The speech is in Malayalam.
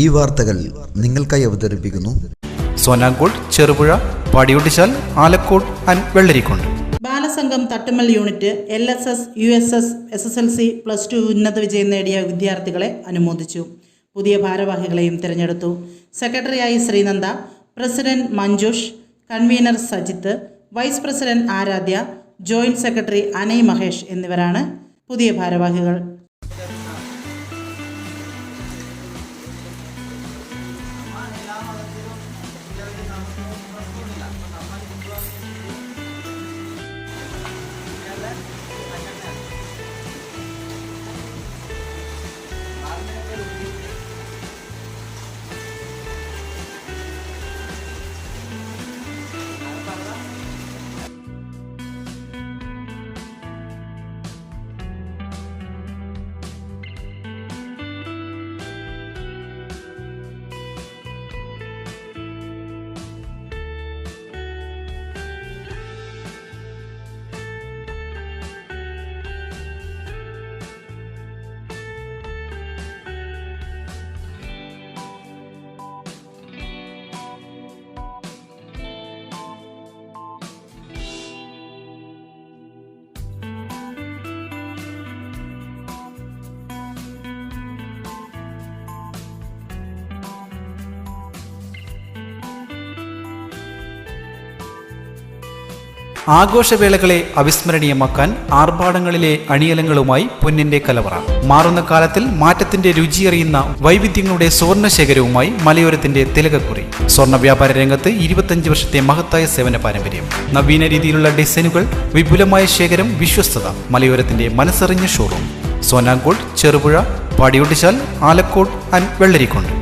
ഈ വാർത്തകൾ നിങ്ങൾക്കായി അവതരിപ്പിക്കുന്നു Sona gold, Cherupuzha, Padiyottuchal, Alakode and Vellarikundu. Balasangham Thattummal unit LSS, USS, SSLC, +2 ഉന്നത വിജയം നേടിയ വിദ്യാർത്ഥികളെ അനുമോദിച്ചു. പുതിയ ഭാരവാഹികളെയും തിരഞ്ഞെടുത്തു. സെക്രട്ടറിയായി Sreenanda, president Manjush, convener Sajith, vice president Aradhya, joint secretary Anai Mahesh എന്നിവരാണ് പുതിയ ഭാരവാഹികൾ. ആഘോഷവേളകളെ അവിസ്മരണീയമാക്കാൻ ആർഭാടങ്ങളിലെ അണിയലങ്ങളുമായി പൊന്നിന്റെ കലവറ. മാറുന്ന കാലത്തിൽ മാറ്റത്തിന്റെ രുചിയറിയുന്ന വൈവിധ്യങ്ങളുടെ സുവർണശേഖരവുമായി മലയോരത്തിന്റെ തിലകക്കുറി. സ്വർണ്ണ വ്യാപാര രംഗത്ത് 25 വർഷത്തെ മഹത്തായ സേവന പാരമ്പര്യം. നവീന രീതിയിലുള്ള ഡിസൈനുകൾ, വിപുലമായ ശേഖരം, വിശ്വസ്തത. മലയോരത്തിന്റെ മനസ്സറിഞ്ഞ showroom. Sona gold, Cherupuzha, Padiyottuchal, Alakode and Vellarikundu.